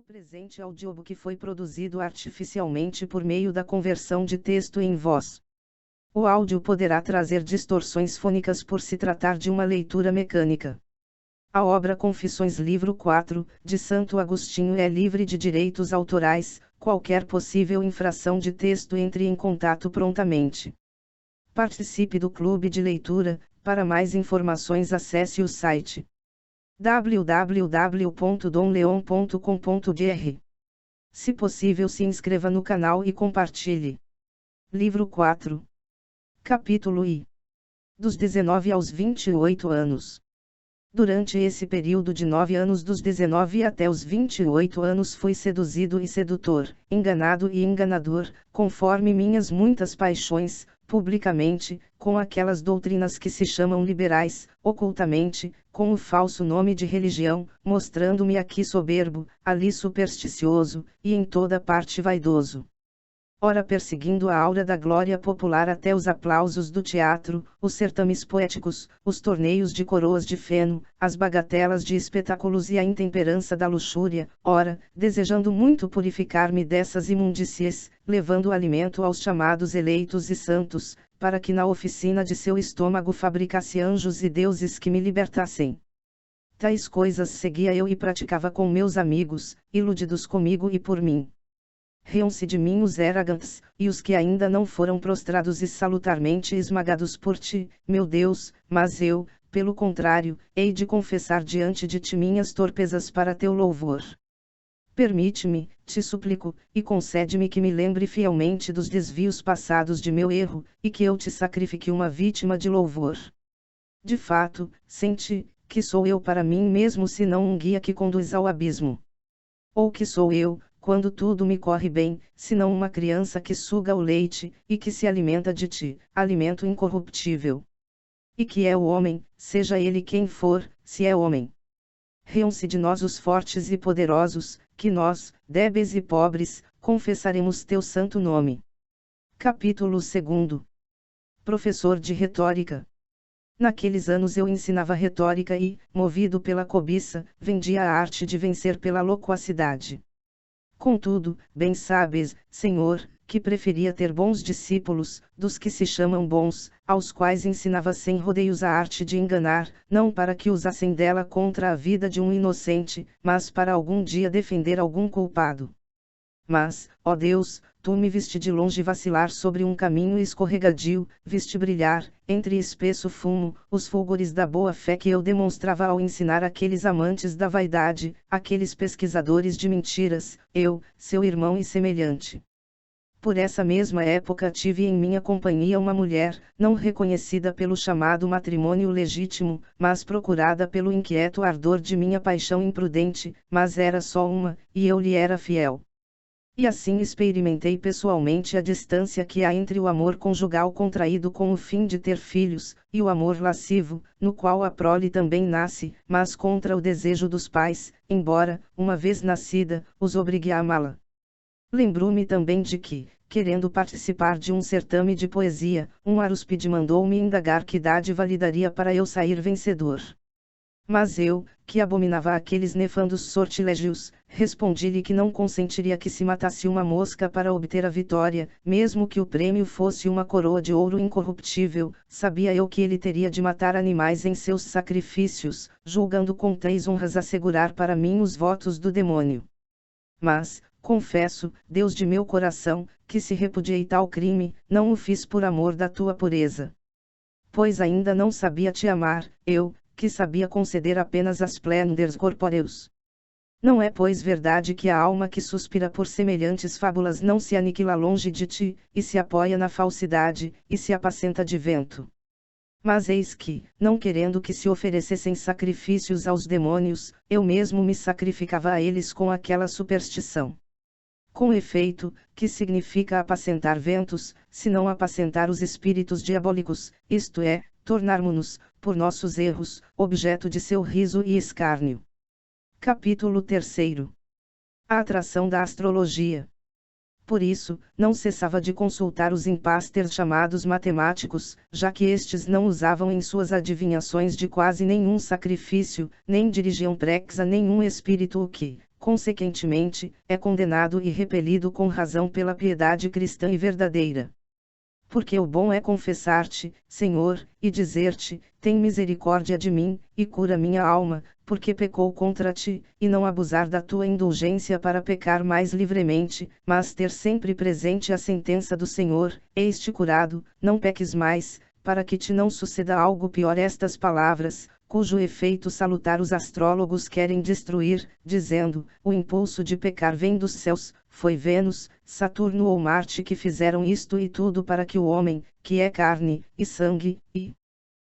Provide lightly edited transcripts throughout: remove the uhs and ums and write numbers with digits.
presente audiobook foi produzido artificialmente por meio da conversão de texto em voz. O áudio poderá trazer distorções fônicas por se tratar de uma leitura mecânica. A obra Confissões livro 4, de Santo Agostinho é livre de direitos autorais. Qualquer possível infração de texto entre em contato prontamente. Participe do clube de leitura. Para mais informações acesse o site www.domleon.com.br. Se possível, se inscreva no canal e compartilhe. Livro 4. Capítulo I. Dos 19 aos 28 anos. Durante esse período de 9 anos, dos 19 até os 28 anos, fui seduzido e sedutor, enganado e enganador, conforme minhas muitas paixões, publicamente, com aquelas doutrinas que se chamam liberais, ocultamente, com o falso nome de religião, mostrando-me aqui soberbo, ali supersticioso, e em toda parte vaidoso. Ora perseguindo a aura da glória popular até os aplausos do teatro, os certames poéticos, os torneios de coroas de feno, as bagatelas de espetáculos e a intemperança da luxúria, ora, desejando muito purificar-me dessas imundícies, levando alimento aos chamados eleitos e santos, para que na oficina de seu estômago fabricasse anjos e deuses que me libertassem. Tais coisas seguia eu e praticava com meus amigos, iludidos comigo e por mim. Riam-se de mim os arrogantes, e os que ainda não foram prostrados e salutarmente esmagados por ti, meu Deus, mas eu, pelo contrário, hei de confessar diante de ti minhas torpezas para teu louvor. Permite-me, te suplico, e concede-me que me lembre fielmente dos desvios passados de meu erro, e que eu te sacrifique uma vítima de louvor. De fato, sente, que sou eu para mim mesmo senão um guia que conduz ao abismo? Ou que sou eu, quando tudo me corre bem, senão uma criança que suga o leite, e que se alimenta de ti, alimento incorruptível? E que é o homem, seja ele quem for, se é homem? Riam-se de nós os fortes e poderosos, que nós, débeis e pobres, confessaremos teu santo nome. Capítulo 2. Professor de retórica. Naqueles anos eu ensinava retórica e, movido pela cobiça, vendia a arte de vencer pela loquacidade. Contudo, bem sabes, Senhor, que preferia ter bons discípulos, dos que se chamam bons, aos quais ensinava sem rodeios a arte de enganar, não para que usassem dela contra a vida de um inocente, mas para algum dia defender algum culpado. Mas, ó Deus, tu me viste de longe vacilar sobre um caminho escorregadio, viste brilhar, entre espesso fumo, os fulgores da boa-fé que eu demonstrava ao ensinar aqueles amantes da vaidade, aqueles pesquisadores de mentiras, eu, seu irmão e semelhante. Por essa mesma época tive em minha companhia uma mulher, não reconhecida pelo chamado matrimônio legítimo, mas procurada pelo inquieto ardor de minha paixão imprudente, mas era só uma, e eu lhe era fiel. E assim experimentei pessoalmente a distância que há entre o amor conjugal contraído com o fim de ter filhos, e o amor lascivo, no qual a prole também nasce, mas contra o desejo dos pais, embora, uma vez nascida, os obrigue a amá-la. Lembro-me também de que, querendo participar de um certame de poesia, um arúspide mandou-me indagar que idade validaria para eu sair vencedor. Mas eu, que abominava aqueles nefandos sortilégios, respondi-lhe que não consentiria que se matasse uma mosca para obter a vitória, mesmo que o prêmio fosse uma coroa de ouro incorruptível. Sabia eu que ele teria de matar animais em seus sacrifícios, julgando com 3 honras assegurar para mim os votos do demônio. Mas, confesso, Deus de meu coração, que se repudiei tal crime, não o fiz por amor da tua pureza. Pois ainda não sabia te amar, eu, que sabia conceder apenas as splendors corpóreos. Não é pois verdade que a alma que suspira por semelhantes fábulas não se aniquila longe de ti, e se apoia na falsidade, e se apacenta de vento. Mas eis que, não querendo que se oferecessem sacrifícios aos demônios, eu mesmo me sacrificava a eles com aquela superstição. Com efeito, que significa apacentar ventos, se não apacentar os espíritos diabólicos, isto é, tornarmo-nos, por nossos erros, objeto de seu riso e escárnio. Capítulo 3. A atração da astrologia. Por isso, não cessava de consultar os impasters chamados matemáticos, já que estes não usavam em suas adivinhações de quase nenhum sacrifício, nem dirigiam preces a nenhum espírito o que, consequentemente, é condenado e repelido com razão pela piedade cristã e verdadeira. Porque o bom é confessar-te, Senhor, e dizer-te: tem misericórdia de mim, e cura minha alma, porque pecou contra ti, e não abusar da tua indulgência para pecar mais livremente, mas ter sempre presente a sentença do Senhor: eis-te curado, não peques mais, para que te não suceda algo pior. Estas palavras, cujo efeito salutar os astrólogos querem destruir, dizendo: o impulso de pecar vem dos céus, foi Vênus, Saturno ou Marte que fizeram isto e tudo para que o homem, que é carne, e sangue, e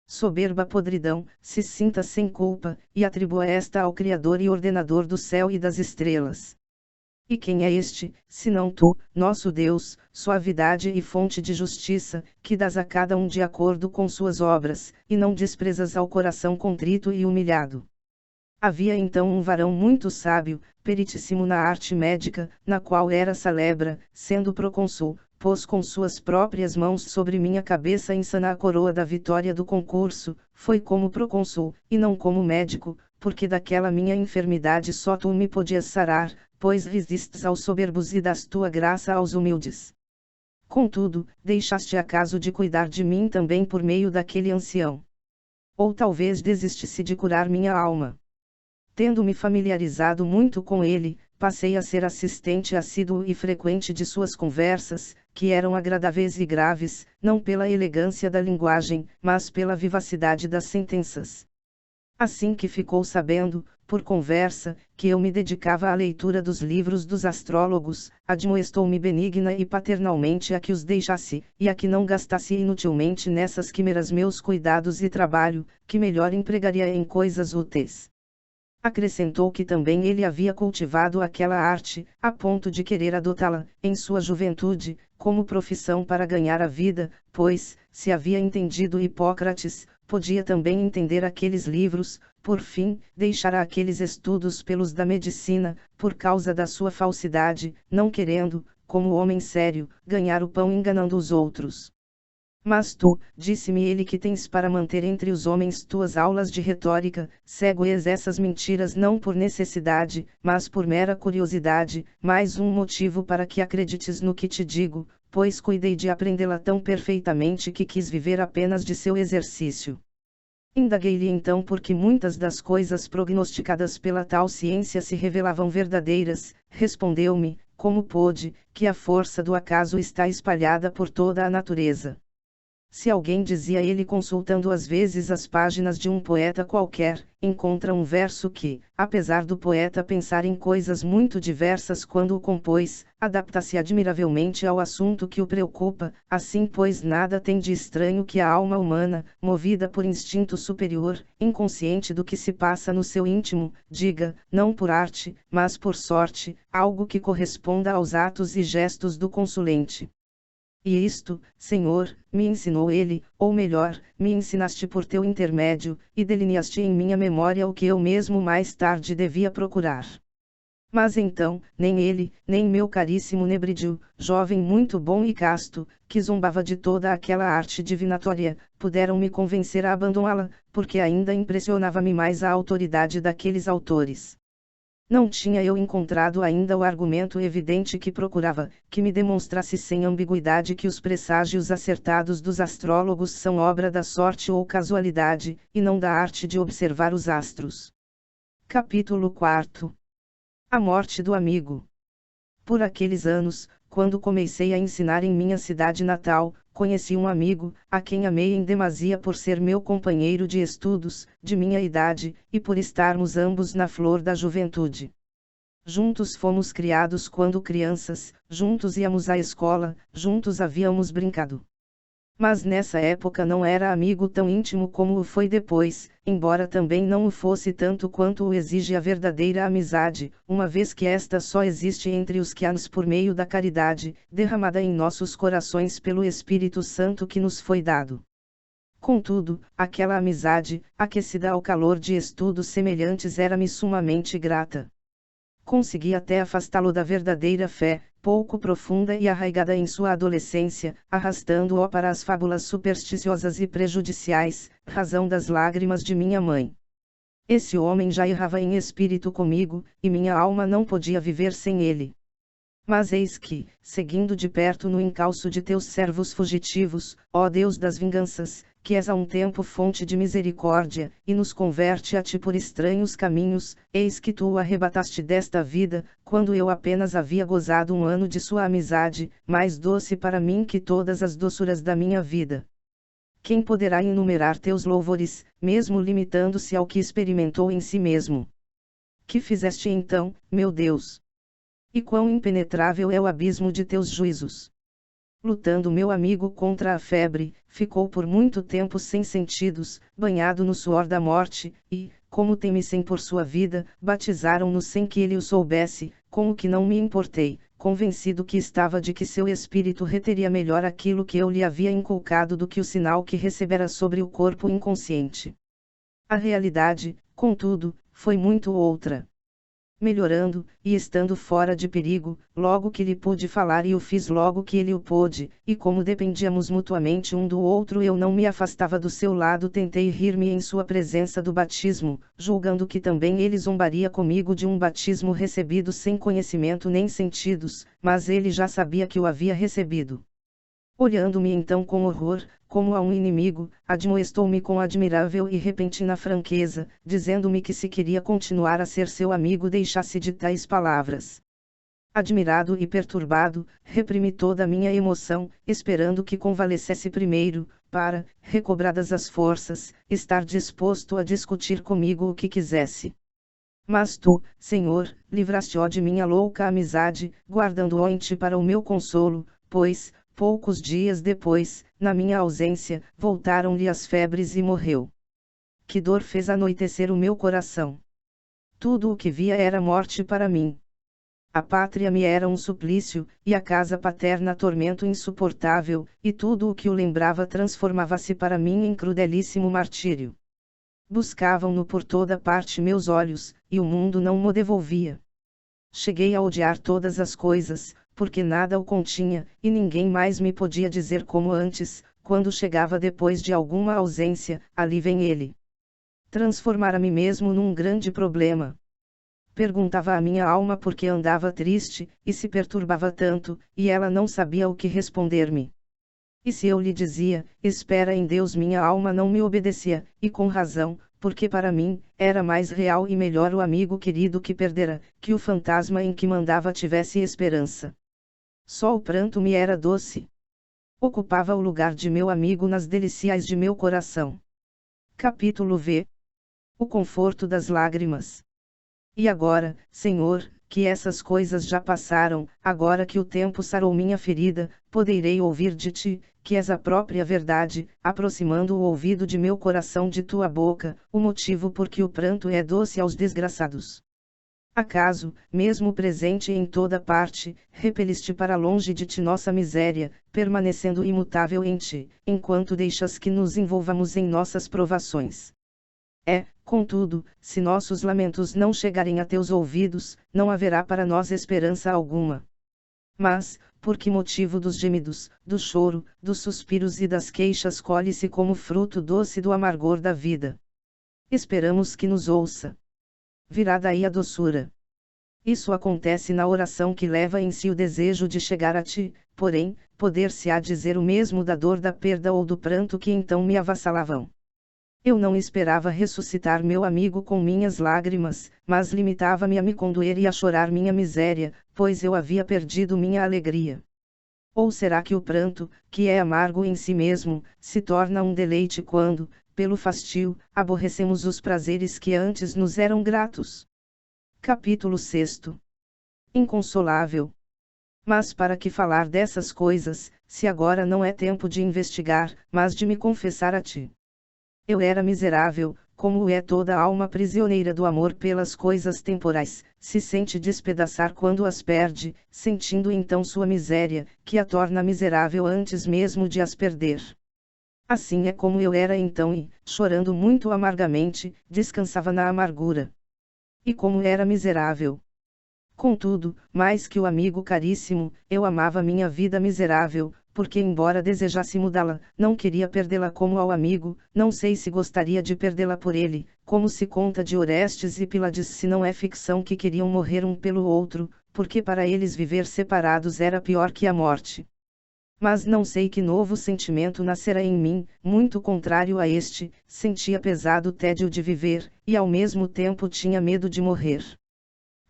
soberba podridão, se sinta sem culpa, e atribua esta ao Criador e Ordenador do céu e das estrelas. E quem é este, senão tu, nosso Deus, suavidade e fonte de justiça, que dás a cada um de acordo com suas obras, e não desprezas ao coração contrito e humilhado? Havia então um varão muito sábio, peritíssimo na arte médica, na qual era celebra, sendo procônsul, pôs com suas próprias mãos sobre minha cabeça insana a coroa da vitória do concurso. Foi como procônsul, e não como médico, porque daquela minha enfermidade só tu me podias sarar, pois resistes aos soberbos e das tua graça aos humildes. Contudo, deixaste acaso de cuidar de mim também por meio daquele ancião? Ou talvez desistisse de curar minha alma? Tendo-me familiarizado muito com ele, passei a ser assistente assíduo e frequente de suas conversas, que eram agradáveis e graves, não pela elegância da linguagem, mas pela vivacidade das sentenças. Assim que ficou sabendo, por conversa, que eu me dedicava à leitura dos livros dos astrólogos, admoestou-me benigna e paternalmente a que os deixasse, e a que não gastasse inutilmente nessas quimeras meus cuidados e trabalho, que melhor empregaria em coisas úteis. Acrescentou que também ele havia cultivado aquela arte, a ponto de querer adotá-la, em sua juventude, como profissão para ganhar a vida, pois, se havia entendido Hipócrates, podia também entender aqueles livros. Por fim, deixara aqueles estudos pelos da medicina, por causa da sua falsidade, não querendo, como homem sério, ganhar o pão enganando os outros. Mas tu, disse-me ele, que tens para manter entre os homens tuas aulas de retórica, cego-és essas mentiras não por necessidade, mas por mera curiosidade, mais um motivo para que acredites no que te digo, pois cuidei de aprendê-la tão perfeitamente que quis viver apenas de seu exercício. Indaguei-lhe então por que muitas das coisas prognosticadas pela tal ciência se revelavam verdadeiras. Respondeu-me, como pôde, que a força do acaso está espalhada por toda a natureza. Se alguém, dizia ele consultando às vezes as páginas de um poeta qualquer, encontra um verso que, apesar do poeta pensar em coisas muito diversas quando o compôs, adapta-se admiravelmente ao assunto que o preocupa, assim pois nada tem de estranho que a alma humana, movida por instinto superior, inconsciente do que se passa no seu íntimo, diga, não por arte, mas por sorte, algo que corresponda aos atos e gestos do consulente. E isto, Senhor, me ensinou ele, ou melhor, me ensinaste por teu intermédio, e delineaste em minha memória o que eu mesmo mais tarde devia procurar. Mas então, nem ele, nem meu caríssimo Nebrídio, jovem muito bom e casto, que zombava de toda aquela arte divinatória, puderam me convencer a abandoná-la, porque ainda impressionava-me mais a autoridade daqueles autores. Não tinha eu encontrado ainda o argumento evidente que procurava, que me demonstrasse sem ambiguidade que os presságios acertados dos astrólogos são obra da sorte ou casualidade, e não da arte de observar os astros. Capítulo 4. A morte do amigo. Por aqueles anos, quando comecei a ensinar em minha cidade natal, conheci um amigo, a quem amei em demasia por ser meu companheiro de estudos, de minha idade, e por estarmos ambos na flor da juventude. Juntos fomos criados quando crianças, juntos íamos à escola, juntos havíamos brincado. Mas nessa época não era amigo tão íntimo como o foi depois, embora também não o fosse tanto quanto o exige a verdadeira amizade, uma vez que esta só existe entre os que amamos por meio da caridade, derramada em nossos corações pelo Espírito Santo que nos foi dado. Contudo, aquela amizade, aquecida ao calor de estudos semelhantes, era-me sumamente grata. Consegui até afastá-lo da verdadeira fé, pouco profunda e arraigada em sua adolescência, arrastando-o para as fábulas supersticiosas e prejudiciais, razão das lágrimas de minha mãe. Esse homem já errava em espírito comigo, e minha alma não podia viver sem ele. Mas eis que, seguindo de perto no encalço de teus servos fugitivos, ó Deus das vinganças, que és a um tempo fonte de misericórdia, e nos converte a ti por estranhos caminhos, eis que tu o arrebataste desta vida, quando eu apenas havia gozado um ano de sua amizade, mais doce para mim que todas as doçuras da minha vida. Quem poderá enumerar teus louvores, mesmo limitando-se ao que experimentou em si mesmo? Que fizeste então, meu Deus? E quão impenetrável é o abismo de teus juízos! Lutando meu amigo contra a febre, ficou por muito tempo sem sentidos, banhado no suor da morte, e, como temissem por sua vida, batizaram-no sem que ele o soubesse, com o que não me importei, convencido que estava de que seu espírito reteria melhor aquilo que eu lhe havia inculcado do que o sinal que recebera sobre o corpo inconsciente. A realidade, contudo, foi muito outra. Melhorando, e estando fora de perigo, logo que lhe pude falar e o fiz logo que ele o pôde, e como dependíamos mutuamente um do outro eu não me afastava do seu lado tentei rir-me em sua presença do batismo, julgando que também ele zombaria comigo de um batismo recebido sem conhecimento nem sentidos, mas ele já sabia que o havia recebido. Olhando-me então com horror, como a um inimigo, admoestou-me com admirável e repentina franqueza, dizendo-me que se queria continuar a ser seu amigo deixasse de tais palavras. Admirado e perturbado, reprimi toda a minha emoção, esperando que convalescesse primeiro, para, recobradas as forças, estar disposto a discutir comigo o que quisesse. Mas tu, Senhor, livraste-o de minha louca amizade, guardando-o em ti para o meu consolo, pois, poucos dias depois, na minha ausência, voltaram-lhe as febres e morreu. Que dor fez anoitecer o meu coração! Tudo o que via era morte para mim. A pátria me era um suplício, e a casa paterna tormento insuportável, e tudo o que o lembrava transformava-se para mim em crudelíssimo martírio. Buscavam-no por toda parte meus olhos, e o mundo não mo devolvia. Cheguei a odiar todas as coisas, porque nada o continha, e ninguém mais me podia dizer como antes, quando chegava depois de alguma ausência, ali vem ele. Transformara-me mesmo num grande problema. Perguntava à minha alma por que andava triste, e se perturbava tanto, e ela não sabia o que responder-me. E se eu lhe dizia, espera em Deus, minha alma não me obedecia, e com razão, porque para mim, era mais real e melhor o amigo querido que perdera, que o fantasma em que mandava tivesse esperança. Só o pranto me era doce. Ocupava o lugar de meu amigo nas delicias de meu coração. Capítulo V. O conforto das lágrimas. E agora, Senhor, que essas coisas já passaram, agora que o tempo sarou minha ferida, poderei ouvir de ti, que és a própria verdade, aproximando o ouvido de meu coração de tua boca, o motivo por que o pranto é doce aos desgraçados. Acaso, mesmo presente em toda parte, repeliste para longe de ti nossa miséria, permanecendo imutável em ti, enquanto deixas que nos envolvamos em nossas provações. Contudo, se nossos lamentos não chegarem a teus ouvidos, não haverá para nós esperança alguma. Mas, por que motivo dos gemidos, do choro, dos suspiros e das queixas colhe-se como fruto doce do amargor da vida? Esperamos que nos ouça. Virá daí a doçura. Isso acontece na oração que leva em si o desejo de chegar a ti, porém, poder-se-á dizer o mesmo da dor da perda ou do pranto que então me avassalavam. Eu não esperava ressuscitar meu amigo com minhas lágrimas, mas limitava-me a me condoer e a chorar minha miséria, pois eu havia perdido minha alegria. Ou será que o pranto, que é amargo em si mesmo, se torna um deleite quando, pelo fastio, aborrecemos os prazeres que antes nos eram gratos? Capítulo 6. Inconsolável. Mas para que falar dessas coisas, se agora não é tempo de investigar, mas de me confessar a ti? Eu era miserável, como é toda alma prisioneira do amor pelas coisas temporais, se sente despedaçar quando as perde, sentindo então sua miséria, que a torna miserável antes mesmo de as perder. Assim é como eu era então e, chorando muito amargamente, descansava na amargura. E como era miserável! Contudo, mais que o amigo caríssimo, eu amava minha vida miserável, porque embora desejasse mudá-la, não queria perdê-la como ao amigo, não sei se gostaria de perdê-la por ele, como se conta de Orestes e Pílades, se não é ficção que queriam morrer um pelo outro, porque para eles viver separados era pior que a morte. Mas não sei que novo sentimento nascera em mim, muito contrário a este, sentia pesado tédio de viver, e ao mesmo tempo tinha medo de morrer.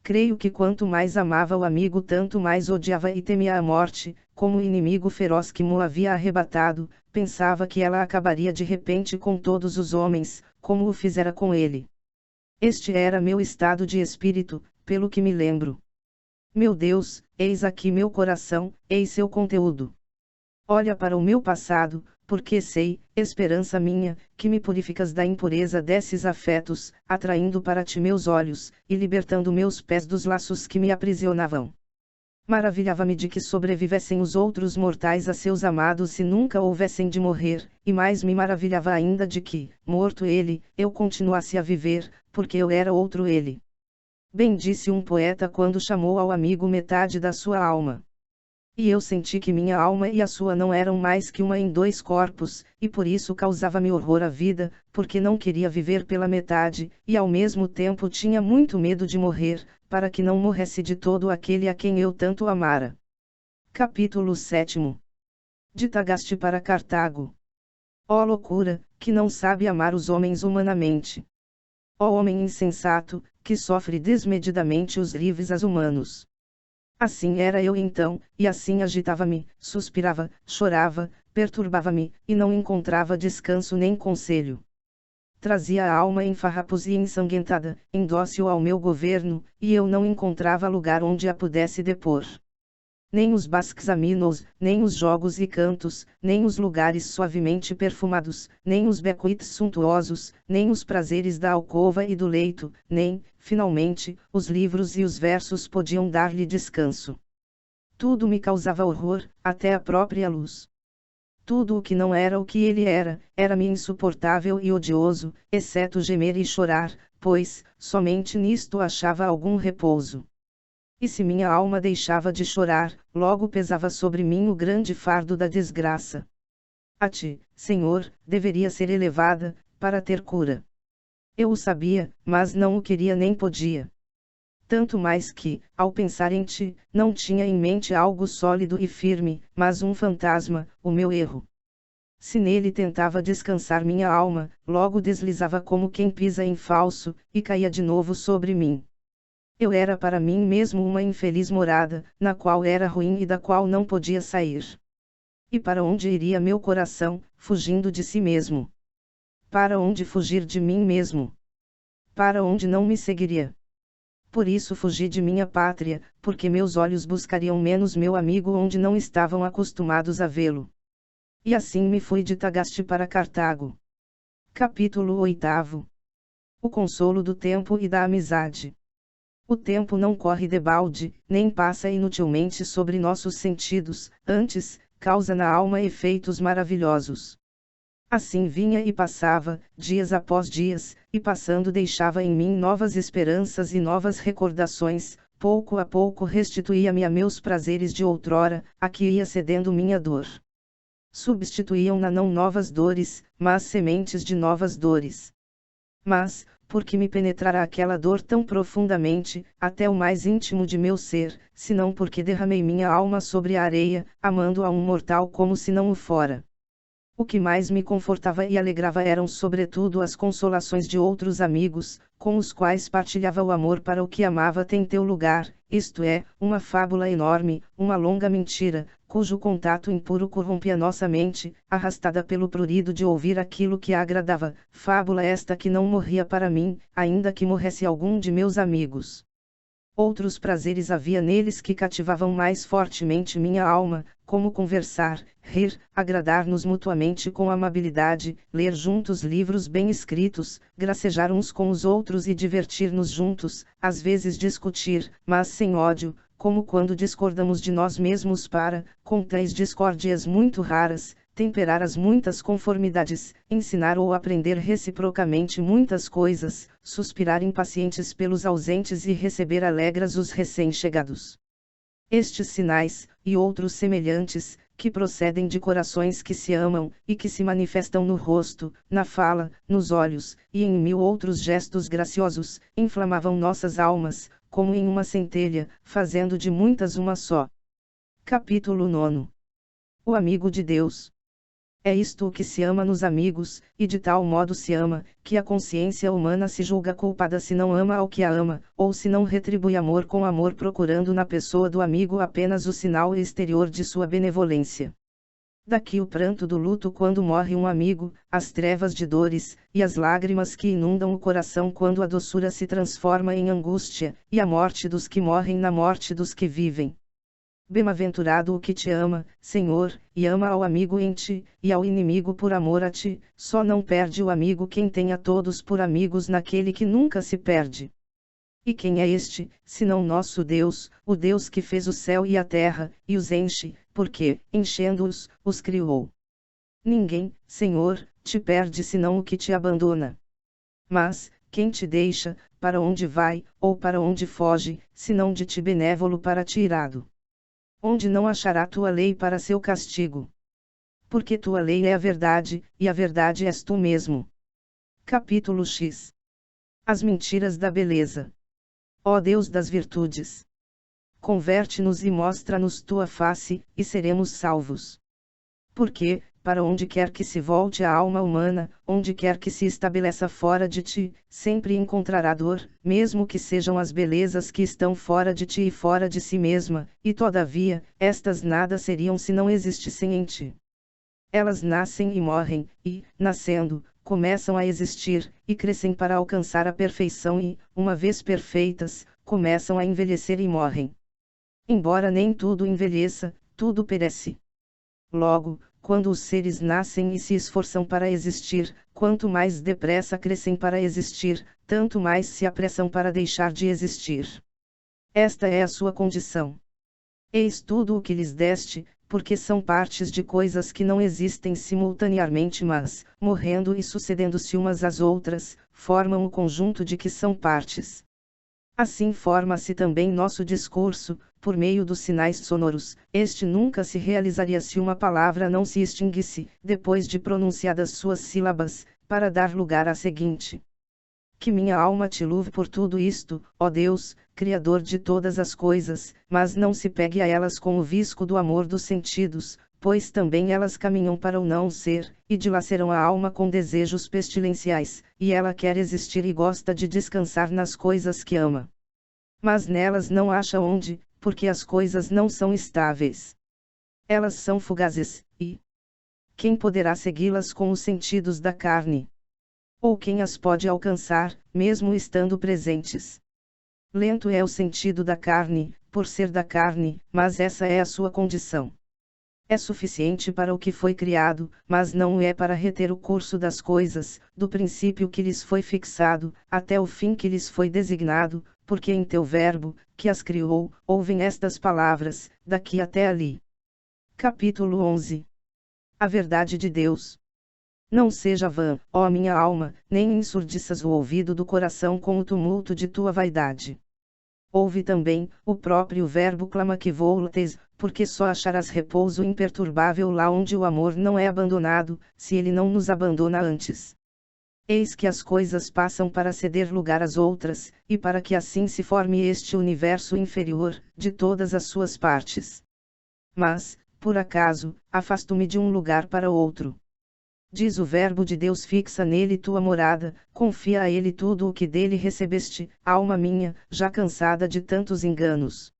Creio que quanto mais amava o amigo, tanto mais odiava e temia a morte, como o inimigo feroz que mo havia arrebatado, pensava que ela acabaria de repente com todos os homens, como o fizera com ele. Este era meu estado de espírito, pelo que me lembro. Meu Deus, eis aqui meu coração, eis seu conteúdo. Olha para o meu passado, porque sei, esperança minha, que me purificas da impureza desses afetos, atraindo para ti meus olhos, e libertando meus pés dos laços que me aprisionavam. Maravilhava-me de que sobrevivessem os outros mortais a seus amados e nunca houvessem de morrer, e mais me maravilhava ainda de que, morto ele, eu continuasse a viver, porque eu era outro ele. Bem disse um poeta quando chamou ao amigo metade da sua alma. E eu senti que minha alma e a sua não eram mais que uma em dois corpos, e por isso causava-me horror a vida, porque não queria viver pela metade, e ao mesmo tempo tinha muito medo de morrer, para que não morresse de todo aquele a quem eu tanto amara. Capítulo 7. De Tagaste para Cartago. Ó loucura, que não sabe amar os homens humanamente. Ó homem insensato, que sofre desmedidamente os rivais humanos. Assim era eu então, e assim agitava-me, suspirava, chorava, perturbava-me, e não encontrava descanso nem conselho. Trazia a alma em farrapos e ensanguentada, indócil ao meu governo, e eu não encontrava lugar onde a pudesse depor. Nem os basques aminos, nem os jogos e cantos, nem os lugares suavemente perfumados, nem os bequetes suntuosos, nem os prazeres da alcova e do leito, nem, finalmente, os livros e os versos podiam dar-lhe descanso. Tudo me causava horror, até a própria luz. Tudo o que não era o que ele era, era-me insuportável e odioso, exceto gemer e chorar, pois, somente nisto achava algum repouso. E se minha alma deixava de chorar, logo pesava sobre mim o grande fardo da desgraça. A ti, Senhor, deveria ser elevada, para ter cura. Eu o sabia, mas não o queria nem podia. Tanto mais que, ao pensar em ti, não tinha em mente algo sólido e firme, mas um fantasma, o meu erro. Se nele tentava descansar minha alma, logo deslizava como quem pisa em falso, e caía de novo sobre mim. Eu era para mim mesmo uma infeliz morada, na qual era ruim e da qual não podia sair. E para onde iria meu coração, fugindo de si mesmo? Para onde fugir de mim mesmo? Para onde não me seguiria? Por isso fugi de minha pátria, porque meus olhos buscariam menos meu amigo onde não estavam acostumados a vê-lo. E assim me fui de Tagaste para Cartago. Capítulo 8. O consolo do tempo e da amizade. O tempo não corre debalde, nem passa inutilmente sobre nossos sentidos, antes, causa na alma efeitos maravilhosos. Assim vinha e passava, dias após dias, e passando deixava em mim novas esperanças e novas recordações, pouco a pouco restituía-me a meus prazeres de outrora, a que ia cedendo minha dor. Substituíam-na não novas dores, mas sementes de novas dores. Mas, porque me penetrara aquela dor tão profundamente, até o mais íntimo de meu ser, senão porque derramei minha alma sobre a areia, amando a um mortal como se não o fora. O que mais me confortava e alegrava eram sobretudo as consolações de outros amigos, com os quais partilhava o amor para o que amava tem teu lugar, isto é, uma fábula enorme, uma longa mentira, cujo contato impuro corrompe a nossa mente, arrastada pelo prurido de ouvir aquilo que a agradava, fábula esta que não morria para mim, ainda que morresse algum de meus amigos. Outros prazeres havia neles que cativavam mais fortemente minha alma, como conversar, rir, agradar-nos mutuamente com amabilidade, ler juntos livros bem escritos, gracejar uns com os outros e divertir-nos juntos, às vezes discutir, mas sem ódio, como quando discordamos de nós mesmos para, com tais discórdias muito raras, temperar as muitas conformidades, ensinar ou aprender reciprocamente muitas coisas, suspirar impacientes pelos ausentes e receber alegres os recém-chegados. Estes sinais, e outros semelhantes, que procedem de corações que se amam, e que se manifestam no rosto, na fala, nos olhos, e em 1000 outros gestos graciosos, inflamavam nossas almas, como em uma centelha, fazendo de muitas uma só. Capítulo 9. O amigo de Deus. É isto o que se ama nos amigos, e de tal modo se ama, que a consciência humana se julga culpada se não ama ao que a ama, ou se não retribui amor com amor, procurando na pessoa do amigo apenas o sinal exterior de sua benevolência. Daqui o pranto do luto quando morre um amigo, as trevas de dores, e as lágrimas que inundam o coração quando a doçura se transforma em angústia, e a morte dos que morrem na morte dos que vivem. Bem-aventurado o que te ama, Senhor, e ama ao amigo em ti, e ao inimigo por amor a ti, só não perde o amigo quem tem a todos por amigos naquele que nunca se perde. E quem é este, senão nosso Deus, o Deus que fez o céu e a terra, e os enche, porque, enchendo-os, os criou. Ninguém, Senhor, te perde senão o que te abandona. Mas, quem te deixa, para onde vai, ou para onde foge, senão de ti benévolo para ti irado? Onde não achará tua lei para seu castigo? Porque tua lei é a verdade, e a verdade és tu mesmo. Capítulo X. As mentiras da beleza. Ó Deus das virtudes! Converte-nos e mostra-nos tua face, e seremos salvos. Porque, para onde quer que se volte a alma humana, onde quer que se estabeleça fora de ti, sempre encontrará dor, mesmo que sejam as belezas que estão fora de ti e fora de si mesma, e todavia, estas nada seriam se não existissem em ti. Elas nascem e morrem, e, nascendo, começam a existir, e crescem para alcançar a perfeição e, uma vez perfeitas, começam a envelhecer e morrem. Embora nem tudo envelheça, tudo perece. Logo, quando os seres nascem e se esforçam para existir, quanto mais depressa crescem para existir, tanto mais se apressam para deixar de existir. Esta é a sua condição. Eis tudo o que lhes deste, porque são partes de coisas que não existem simultaneamente, mas, morrendo e sucedendo-se umas às outras, formam o conjunto de que são partes. Assim forma-se também nosso discurso, por meio dos sinais sonoros. Este nunca se realizaria se uma palavra não se extinguisse, depois de pronunciadas suas sílabas, para dar lugar à seguinte. Que minha alma te louve por tudo isto, ó Deus, Criador de todas as coisas, mas não se pegue a elas com o visco do amor dos sentidos, pois também elas caminham para o não ser, e dilaceram a alma com desejos pestilenciais, e ela quer existir e gosta de descansar nas coisas que ama. Mas nelas não acha onde, porque as coisas não são estáveis. Elas são fugazes, e quem poderá segui-las com os sentidos da carne? Ou quem as pode alcançar, mesmo estando presentes? Lento é o sentido da carne, por ser da carne, mas essa é a sua condição. É suficiente para o que foi criado, mas não é para reter o curso das coisas, do princípio que lhes foi fixado, até o fim que lhes foi designado, porque em teu verbo, que as criou, ouvem estas palavras, daqui até ali. Capítulo 11. A verdade de Deus. Não seja vã, ó minha alma, nem ensurdiças o ouvido do coração com o tumulto de tua vaidade. Ouve também, o próprio verbo clama que voltes, porque só acharás repouso imperturbável lá onde o amor não é abandonado, se ele não nos abandona antes. Eis que as coisas passam para ceder lugar às outras, e para que assim se forme este universo inferior, de todas as suas partes. Mas, por acaso, afasto-me de um lugar para outro. Diz o verbo de Deus: fixa nele tua morada, confia a ele tudo o que dele recebeste, alma minha, já cansada de tantos enganos.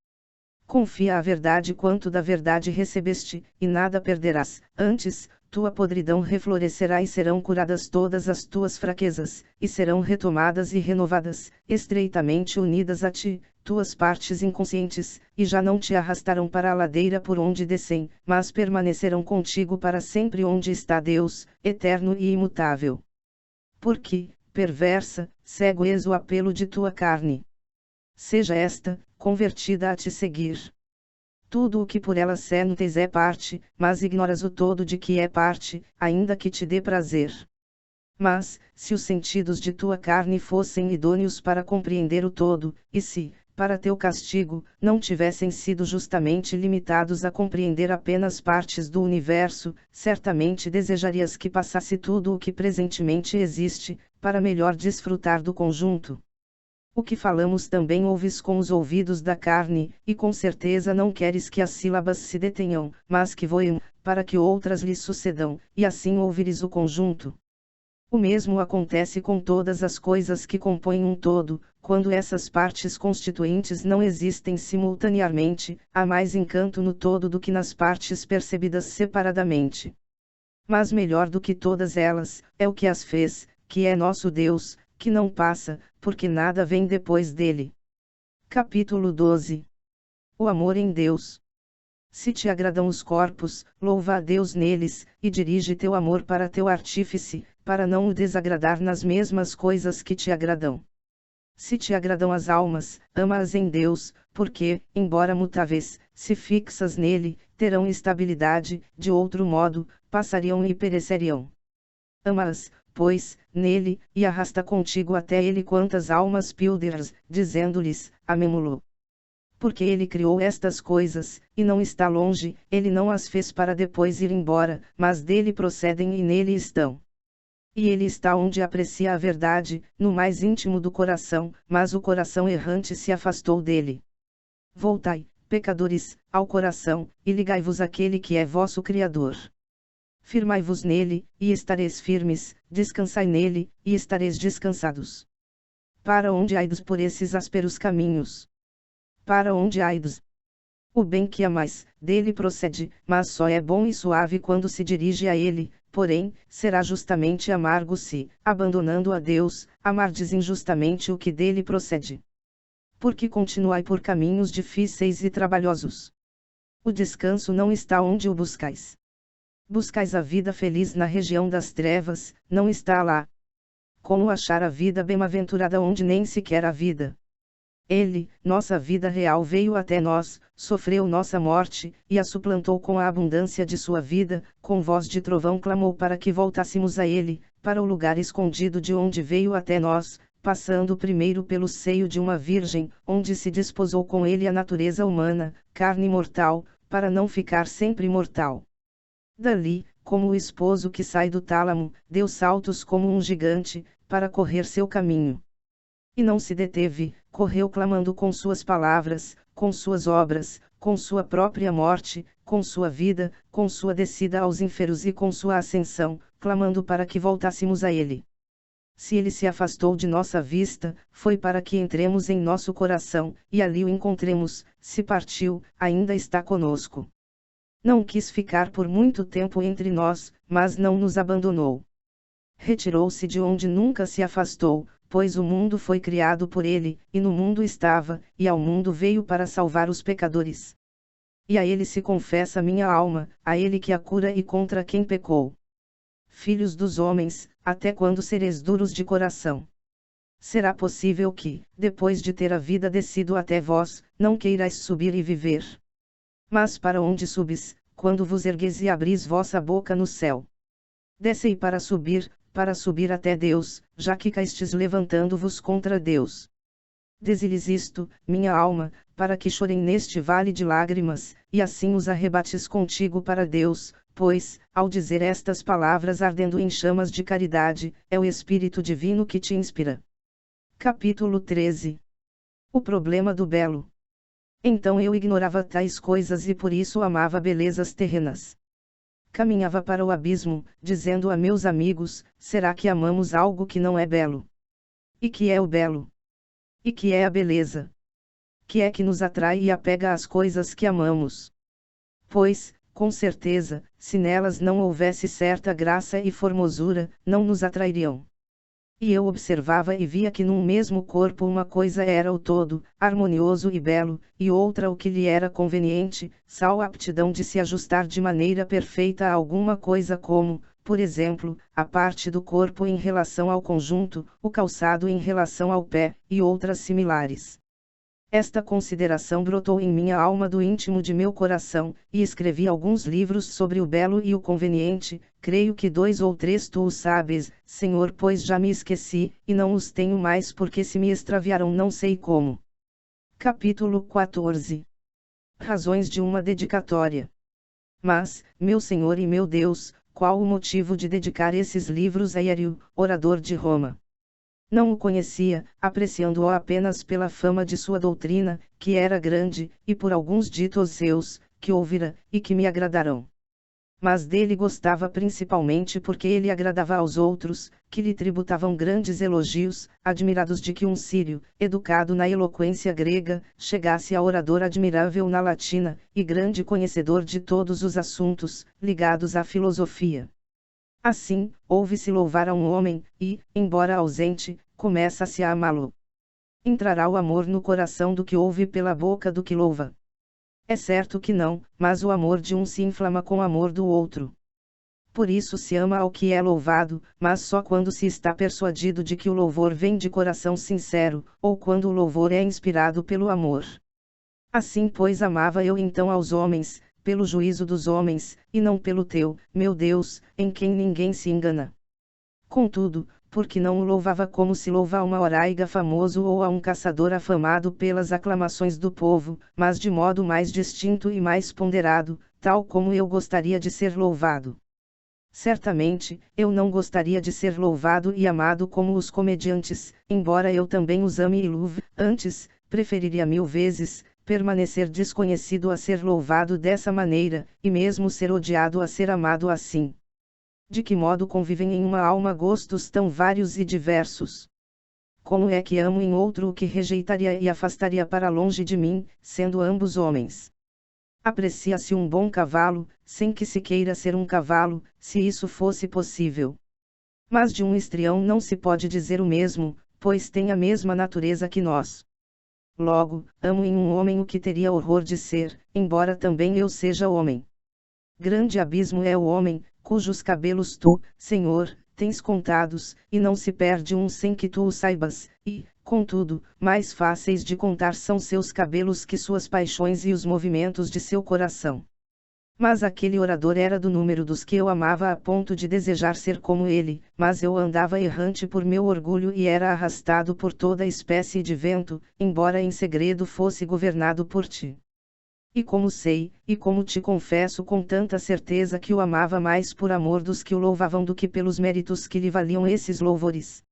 Confia a verdade quanto da verdade recebeste, e nada perderás, antes, tua podridão reflorescerá e serão curadas todas as tuas fraquezas, e serão retomadas e renovadas, estreitamente unidas a ti, tuas partes inconscientes, e já não te arrastarão para a ladeira por onde descem, mas permanecerão contigo para sempre onde está Deus, eterno e imutável. Porque, perversa, cego és o apelo de tua carne. Seja esta, convertida a te seguir. Tudo o que por ela sentes é parte, mas ignoras o todo de que é parte, ainda que te dê prazer. Mas, se os sentidos de tua carne fossem idôneos para compreender o todo, e se, para teu castigo, não tivessem sido justamente limitados a compreender apenas partes do universo, certamente desejarias que passasse tudo o que presentemente existe, para melhor desfrutar do conjunto. O que falamos também ouves com os ouvidos da carne, e com certeza não queres que as sílabas se detenham, mas que voem, para que outras lhes sucedam, e assim ouvires o conjunto. O mesmo acontece com todas as coisas que compõem um todo, quando essas partes constituintes não existem simultaneamente, há mais encanto no todo do que nas partes percebidas separadamente. Mas melhor do que todas elas, é o que as fez, que é nosso Deus, que não passa, porque nada vem depois dele. Capítulo 12. O amor em Deus. Se te agradam os corpos, louva a Deus neles, e dirige teu amor para teu artífice, para não o desagradar nas mesmas coisas que te agradam. Se te agradam as almas, ama-as em Deus, porque, embora mutáveis, se fixas nele, terão estabilidade, de outro modo, passariam e pereceriam. Ama-as, pois, nele, e arrasta contigo até ele quantas almas pílderas, dizendo-lhes, amemo-lo. Porque ele criou estas coisas, e não está longe, ele não as fez para depois ir embora, mas dele procedem e nele estão. E ele está onde aprecia a verdade, no mais íntimo do coração, mas o coração errante se afastou dele. Voltai, pecadores, ao coração, e ligai-vos àquele que é vosso Criador. Firmai-vos nele, e estareis firmes, descansai nele, e estareis descansados. Para onde haides por esses ásperos caminhos? Para onde haides? O bem que amais, dele procede, mas só é bom e suave quando se dirige a ele, porém, será justamente amargo se, abandonando a Deus, amardes injustamente o que dele procede. Porque continuai por caminhos difíceis e trabalhosos. O descanso não está onde o buscais. Buscais a vida feliz na região das trevas, não está lá. Como achar a vida bem-aventurada onde nem sequer há vida? Ele, nossa vida real, veio até nós, sofreu nossa morte, e a suplantou com a abundância de sua vida, com voz de trovão clamou para que voltássemos a ele, para o lugar escondido de onde veio até nós, passando primeiro pelo seio de uma virgem, onde se desposou com ele a natureza humana, carne mortal, para não ficar sempre mortal. Dali, como o esposo que sai do tálamo, deu saltos como um gigante, para correr seu caminho. E não se deteve, correu clamando com suas palavras, com suas obras, com sua própria morte, com sua vida, com sua descida aos infernos e com sua ascensão, clamando para que voltássemos a ele. Se ele se afastou de nossa vista, foi para que entremos em nosso coração, e ali o encontremos. Se partiu, ainda está conosco. Não quis ficar por muito tempo entre nós, mas não nos abandonou. Retirou-se de onde nunca se afastou, pois o mundo foi criado por ele, e no mundo estava, e ao mundo veio para salvar os pecadores. E a ele se confessa minha alma, a ele que a cura e contra quem pecou. Filhos dos homens, até quando sereis duros de coração? Será possível que, depois de ter a vida descido até vós, não queirais subir e viver? Mas para onde subis, quando vos ergueis e abris vossa boca no céu? Descei para subir até Deus, já que caístes levantando-vos contra Deus. Dize-lhes isto, minha alma, para que chorem neste vale de lágrimas, e assim os arrebates contigo para Deus, pois, ao dizer estas palavras ardendo em chamas de caridade, é o Espírito Divino que te inspira. Capítulo 13. O problema do belo. Então eu ignorava tais coisas e por isso amava belezas terrenas. Caminhava para o abismo, dizendo a meus amigos, será que amamos algo que não é belo? E que é o belo? E que é a beleza? Que é que nos atrai e apega às coisas que amamos? Pois, com certeza, se nelas não houvesse certa graça e formosura, não nos atrairiam. E eu observava e via que num mesmo corpo uma coisa era o todo, harmonioso e belo, e outra o que lhe era conveniente, só a aptidão de se ajustar de maneira perfeita a alguma coisa como, por exemplo, a parte do corpo em relação ao conjunto, o calçado em relação ao pé, e outras similares. Esta consideração brotou em minha alma do íntimo de meu coração, e escrevi alguns livros sobre o belo e o conveniente, creio que 2 ou 3 tu os sabes, Senhor, pois já me esqueci, e não os tenho mais porque se me extraviaram não sei como. Capítulo 14. Razões de uma dedicatória. Mas, meu Senhor e meu Deus, qual o motivo de dedicar esses livros a Hierio, orador de Roma? Não o conhecia, apreciando-o apenas pela fama de sua doutrina, que era grande, e por alguns ditos seus, que ouvira, e que me agradarão. Mas dele gostava principalmente porque ele agradava aos outros, que lhe tributavam grandes elogios, admirados de que um sírio, educado na eloquência grega, chegasse a orador admirável na latina, e grande conhecedor de todos os assuntos, ligados à filosofia. Assim, ouve-se louvar a um homem, e, embora ausente, começa-se a amá-lo. Entrará o amor no coração do que ouve pela boca do que louva. É certo que não, mas o amor de um se inflama com o amor do outro. Por isso se ama ao que é louvado, mas só quando se está persuadido de que o louvor vem de coração sincero, ou quando o louvor é inspirado pelo amor. Assim pois amava eu então aos homens, pelo juízo dos homens, e não pelo teu, meu Deus, em quem ninguém se engana. Contudo, porque não o louvava como se louva a uma oraiga famoso ou a um caçador afamado pelas aclamações do povo, mas de modo mais distinto e mais ponderado, tal como eu gostaria de ser louvado. Certamente, eu não gostaria de ser louvado e amado como os comediantes, embora eu também os ame e louve, antes, preferiria 1000 vezes, permanecer desconhecido a ser louvado dessa maneira, e mesmo ser odiado a ser amado assim. De que modo convivem em uma alma gostos tão vários e diversos? Como é que amo em outro o que rejeitaria e afastaria para longe de mim, sendo ambos homens? Aprecia-se um bom cavalo, sem que se queira ser um cavalo, se isso fosse possível. Mas de um estrião não se pode dizer o mesmo, pois tem a mesma natureza que nós. Logo, amo em um homem o que teria horror de ser, embora também eu seja homem. Grande abismo é o homem, cujos cabelos tu, Senhor, tens contados, e não se perde um sem que tu o saibas, e, contudo, mais fáceis de contar são seus cabelos que suas paixões e os movimentos de seu coração. Mas aquele orador era do número dos que eu amava a ponto de desejar ser como ele, mas eu andava errante por meu orgulho e era arrastado por toda espécie de vento, embora em segredo fosse governado por ti. E como sei, e como te confesso com tanta certeza que o amava mais por amor dos que o louvavam do que pelos méritos que lhe valiam esses louvores.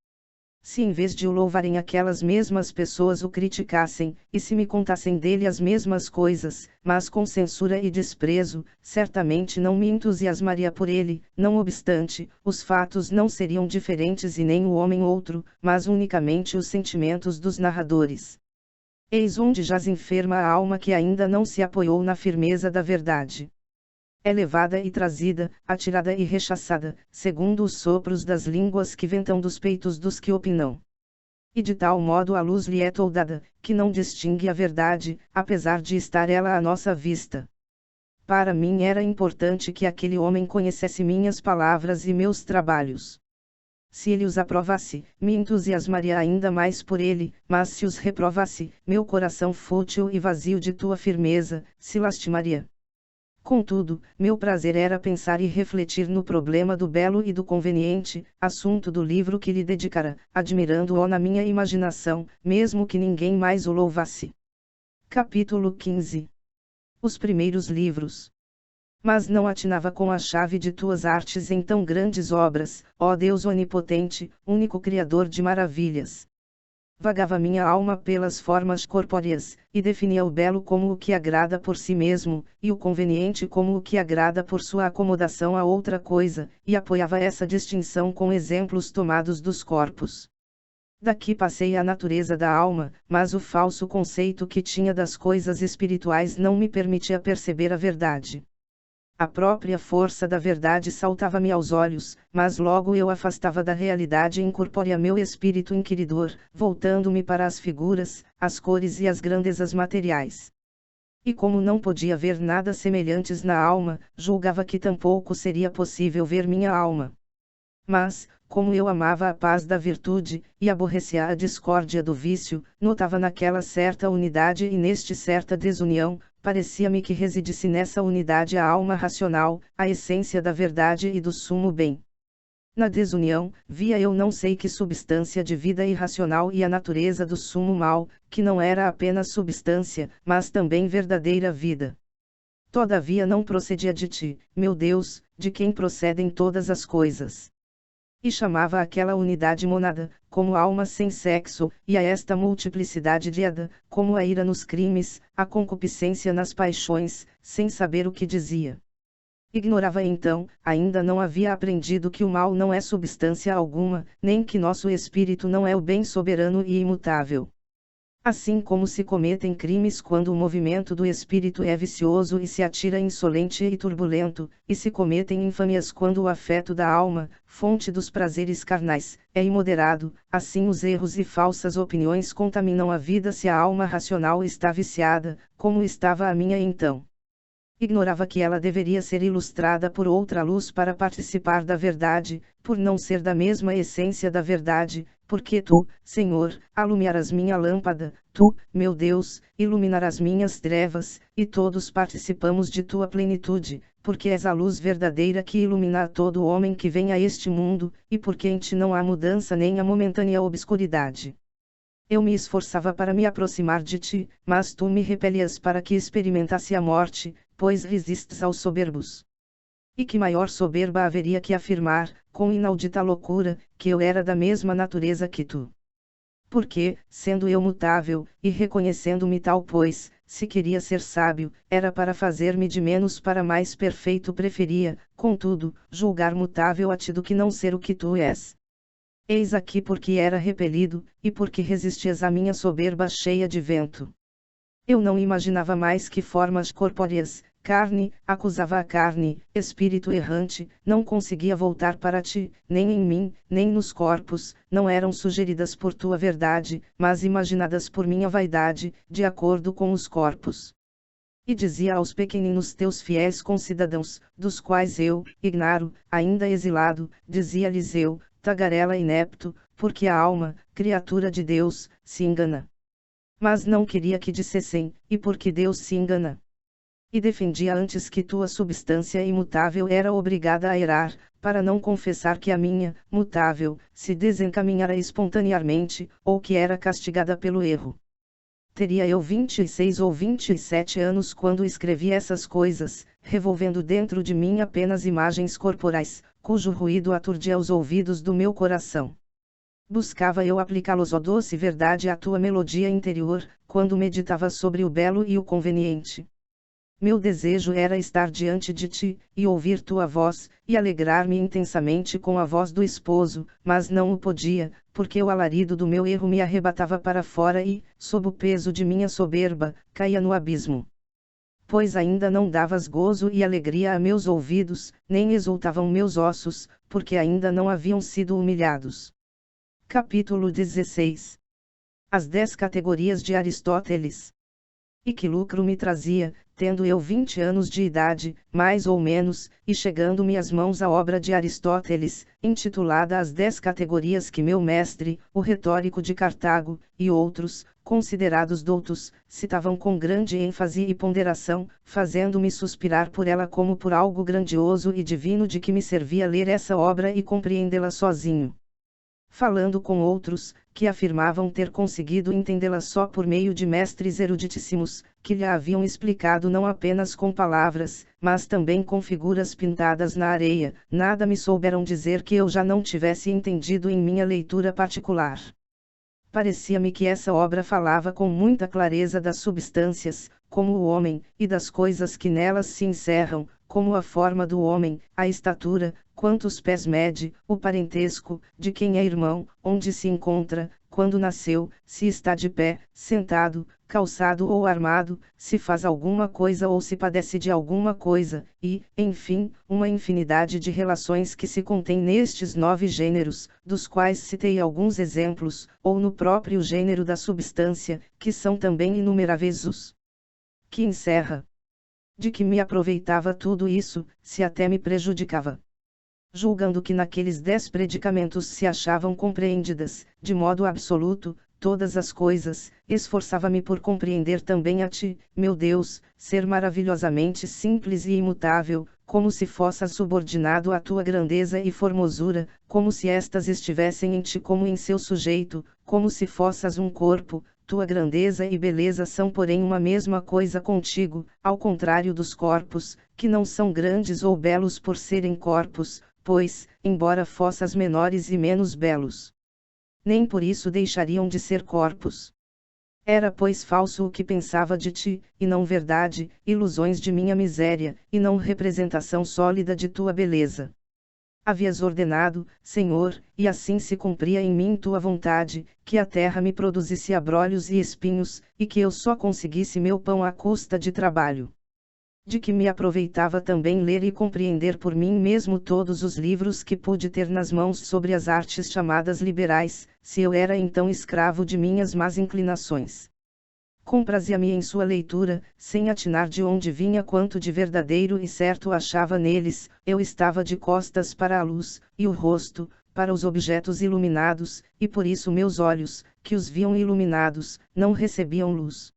Se em vez de o louvarem aquelas mesmas pessoas o criticassem, e se me contassem dele as mesmas coisas, mas com censura e desprezo, certamente não me entusiasmaria por ele, não obstante, os fatos não seriam diferentes e nem o homem outro, mas unicamente os sentimentos dos narradores. Eis onde jaz enferma a alma que ainda não se apoiou na firmeza da verdade. É levada e trazida, atirada e rechaçada, segundo os sopros das línguas que ventam dos peitos dos que opinam. E de tal modo a luz lhe é toldada, que não distingue a verdade, apesar de estar ela à nossa vista. Para mim era importante que aquele homem conhecesse minhas palavras e meus trabalhos. Se ele os aprovasse, me entusiasmaria ainda mais por ele, mas se os reprovasse, meu coração fútil e vazio de tua firmeza, se lastimaria. Contudo, meu prazer era pensar e refletir no problema do belo e do conveniente, assunto do livro que lhe dedicara, admirando-o na minha imaginação, mesmo que ninguém mais o louvasse. Capítulo 15. Os primeiros livros. Mas não atinava com a chave de tuas artes em tão grandes obras, ó Deus onipotente, único Criador de maravilhas. Vagava minha alma pelas formas corpóreas, e definia o belo como o que agrada por si mesmo, e o conveniente como o que agrada por sua acomodação a outra coisa, e apoiava essa distinção com exemplos tomados dos corpos. Daqui passei à natureza da alma, mas o falso conceito que tinha das coisas espirituais não me permitia perceber a verdade. A própria força da verdade saltava-me aos olhos, mas logo eu afastava da realidade incorpórea meu espírito inquiridor, voltando-me para as figuras, as cores e as grandezas materiais. E como não podia ver nada semelhantes na alma, julgava que tampouco seria possível ver minha alma. Mas, como eu amava a paz da virtude, e aborrecia a discórdia do vício, notava naquela certa unidade e neste certa desunião, parecia-me que residisse nessa unidade a alma racional, a essência da verdade e do sumo bem. Na desunião, via eu não sei que substância de vida irracional e a natureza do sumo mal, que não era apenas substância, mas também verdadeira vida. Todavia não procedia de ti, meu Deus, de quem procedem todas as coisas. E chamava aquela unidade monada, como alma sem sexo, e a esta multiplicidade diada, como a ira nos crimes, a concupiscência nas paixões, sem saber o que dizia. Ignorava então, ainda não havia aprendido que o mal não é substância alguma, nem que nosso espírito não é o bem soberano e imutável. Assim como se cometem crimes quando o movimento do espírito é vicioso e se atira insolente e turbulento, e se cometem infâmias quando o afeto da alma, fonte dos prazeres carnais, é imoderado, assim os erros e falsas opiniões contaminam a vida se a alma racional está viciada, como estava a minha então. Ignorava que ela deveria ser ilustrada por outra luz para participar da verdade, por não ser da mesma essência da verdade, porque tu, Senhor, alumiarás minha lâmpada, tu, meu Deus, iluminarás minhas trevas, e todos participamos de tua plenitude, porque és a luz verdadeira que ilumina a todo homem que vem a este mundo, e porque em ti não há mudança nem a momentânea obscuridade. Eu me esforçava para me aproximar de ti, mas tu me repelias para que experimentasse a morte, pois resistes aos soberbos. E que maior soberba haveria que afirmar, com inaudita loucura, que eu era da mesma natureza que tu? Porque, sendo eu mutável, e reconhecendo-me tal pois, se queria ser sábio, era para fazer-me de menos para mais perfeito preferia, contudo, julgar mutável a ti do que não ser o que tu és. Eis aqui porque era repelido, e porque resistias à minha soberba cheia de vento. Eu não imaginava mais que formas corpóreas, carne, acusava a carne, espírito errante, não conseguia voltar para ti, nem em mim, nem nos corpos, não eram sugeridas por tua verdade, mas imaginadas por minha vaidade, de acordo com os corpos. E dizia aos pequeninos teus fiéis concidadãos, dos quais eu, ignaro, ainda exilado, dizia-lhes eu, tagarela inepto, porque a alma, criatura de Deus, se engana. Mas não queria que dissessem, e porque Deus se engana. E defendia antes que tua substância imutável era obrigada a errar, para não confessar que a minha, mutável, se desencaminhara espontaneamente, ou que era castigada pelo erro. Teria eu 26 ou 27 anos quando escrevi essas coisas, revolvendo dentro de mim apenas imagens corporais, cujo ruído aturdia os ouvidos do meu coração. Buscava eu aplicá-los, ó doce verdade, à tua melodia interior, quando meditava sobre o belo e o conveniente. Meu desejo era estar diante de ti, e ouvir tua voz, e alegrar-me intensamente com a voz do esposo, mas não o podia, porque o alarido do meu erro me arrebatava para fora e, sob o peso de minha soberba, caía no abismo. Pois ainda não davas gozo e alegria a meus ouvidos, nem exultavam meus ossos, porque ainda não haviam sido humilhados. Capítulo 16. As 10 categorias de Aristóteles. E que lucro me trazia, tendo eu 20 anos de idade, mais ou menos, e chegando-me às mãos a obra de Aristóteles, intitulada As 10 Categorias que meu mestre, o retórico de Cartago, e outros, considerados doutos, citavam com grande ênfase e ponderação, fazendo-me suspirar por ela como por algo grandioso e divino de que me servia ler essa obra e compreendê-la sozinho. Falando com outros, que afirmavam ter conseguido entendê-la só por meio de mestres eruditíssimos, que lhe haviam explicado não apenas com palavras, mas também com figuras pintadas na areia, nada me souberam dizer que eu já não tivesse entendido em minha leitura particular. Parecia-me que essa obra falava com muita clareza das substâncias, como o homem, e das coisas que nelas se encerram, como a forma do homem, a estatura, quantos pés mede, o parentesco, de quem é irmão, onde se encontra, quando nasceu, se está de pé, sentado, calçado ou armado, se faz alguma coisa ou se padece de alguma coisa, e, enfim, uma infinidade de relações que se contém nestes 9 gêneros, dos quais citei alguns exemplos, ou no próprio gênero da substância, que são também inumeráveis os que encerra. De que me aproveitava tudo isso, se até me prejudicava? Julgando que naqueles 10 predicamentos se achavam compreendidas, de modo absoluto, todas as coisas, esforçava-me por compreender também a ti, meu Deus, ser maravilhosamente simples e imutável, como se fossas subordinado à tua grandeza e formosura, como se estas estivessem em ti como em seu sujeito, como se fossas um corpo. Tua grandeza e beleza são porém uma mesma coisa contigo, ao contrário dos corpos, que não são grandes ou belos por serem corpos, pois, embora fossas menores e menos belos, nem por isso deixariam de ser corpos. Era pois falso o que pensava de ti, e não verdade, ilusões de minha miséria, e não representação sólida de tua beleza. Havias ordenado, Senhor, e assim se cumpria em mim tua vontade, que a terra me produzisse abrolhos e espinhos, e que eu só conseguisse meu pão à custa de trabalho. De que me aproveitava também ler e compreender por mim mesmo todos os livros que pude ter nas mãos sobre as artes chamadas liberais, se eu era então escravo de minhas más inclinações. Comprazia-me em sua leitura, sem atinar de onde vinha quanto de verdadeiro e certo achava neles. Eu estava de costas para a luz, e o rosto, para os objetos iluminados, e por isso meus olhos, que os viam iluminados, não recebiam luz.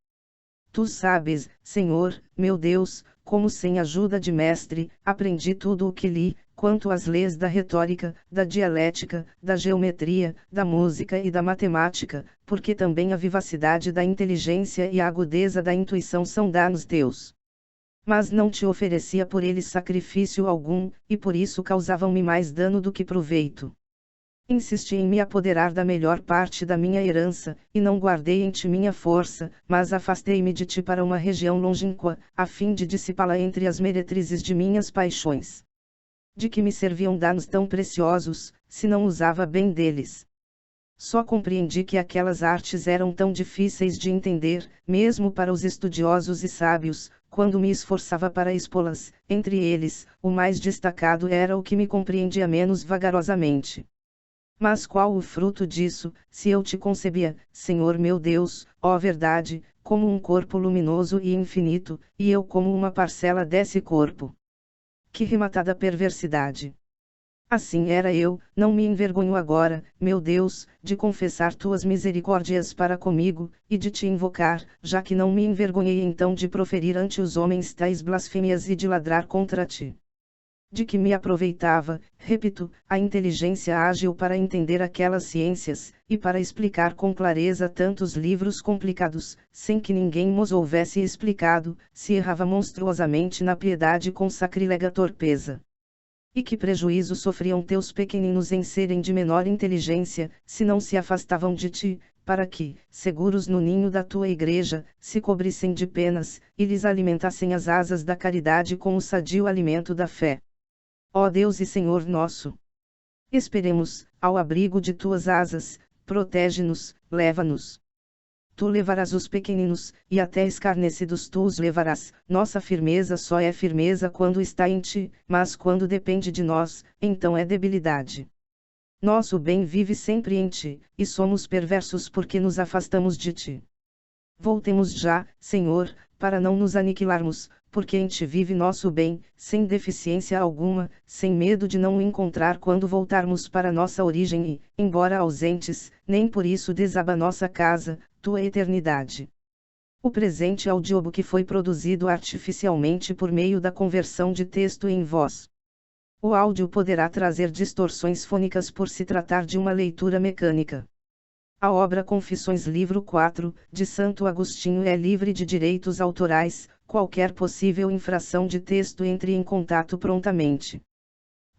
Tu sabes, Senhor, meu Deus, como sem ajuda de mestre, aprendi tudo o que li, quanto às leis da retórica, da dialética, da geometria, da música e da matemática, porque também a vivacidade da inteligência e a agudeza da intuição são danos teus. Mas não te oferecia por eles sacrifício algum, e por isso causavam-me mais dano do que proveito. Insisti em me apoderar da melhor parte da minha herança, e não guardei em ti minha força, mas afastei-me de ti para uma região longínqua, a fim de dissipá-la entre as meretrizes de minhas paixões. De que me serviam danos tão preciosos, se não usava bem deles? Só compreendi que aquelas artes eram tão difíceis de entender, mesmo para os estudiosos e sábios, quando me esforçava para expô-las. Entre eles, o mais destacado era o que me compreendia menos vagarosamente. Mas qual o fruto disso, se eu te concebia, Senhor meu Deus, ó verdade, como um corpo luminoso e infinito, e eu como uma parcela desse corpo? Que rematada perversidade! Assim era eu, não me envergonho agora, meu Deus, de confessar tuas misericórdias para comigo, e de te invocar, já que não me envergonhei então de proferir ante os homens tais blasfêmias e de ladrar contra ti. De que me aproveitava, repito, a inteligência ágil para entender aquelas ciências, e para explicar com clareza tantos livros complicados, sem que ninguém mos houvesse explicado, se errava monstruosamente na piedade com sacrilega torpeza. E que prejuízo sofriam teus pequeninos em serem de menor inteligência, se não se afastavam de ti, para que, seguros no ninho da tua igreja, se cobrissem de penas, e lhes alimentassem as asas da caridade com o sadio alimento da fé. Ó Deus e Senhor nosso! Esperemos, ao abrigo de tuas asas, protege-nos, leva-nos. Tu levarás os pequeninos, e até escarnecidos tu os levarás. Nossa firmeza só é firmeza quando está em ti, mas quando depende de nós, então é debilidade. Nosso bem vive sempre em ti, e somos perversos porque nos afastamos de ti. Voltemos já, Senhor, para não nos aniquilarmos, porque em ti vive nosso bem, sem deficiência alguma, sem medo de não o encontrar quando voltarmos para nossa origem e, embora ausentes, nem por isso desaba nossa casa, tua eternidade. O presente audiobook que foi produzido artificialmente por meio da conversão de texto em voz. O áudio poderá trazer distorções fônicas por se tratar de uma leitura mecânica. A obra Confissões livro 4, de Santo Agostinho é livre de direitos autorais. Qualquer possível infração de texto entre em contato prontamente.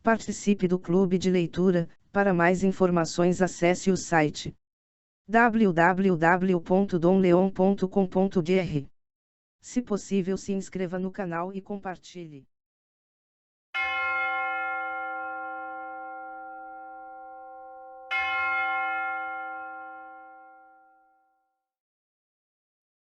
Participe do clube de leitura. Para mais informações acesse o site www.domleon.com.br. Se possível, se inscreva no canal e compartilhe.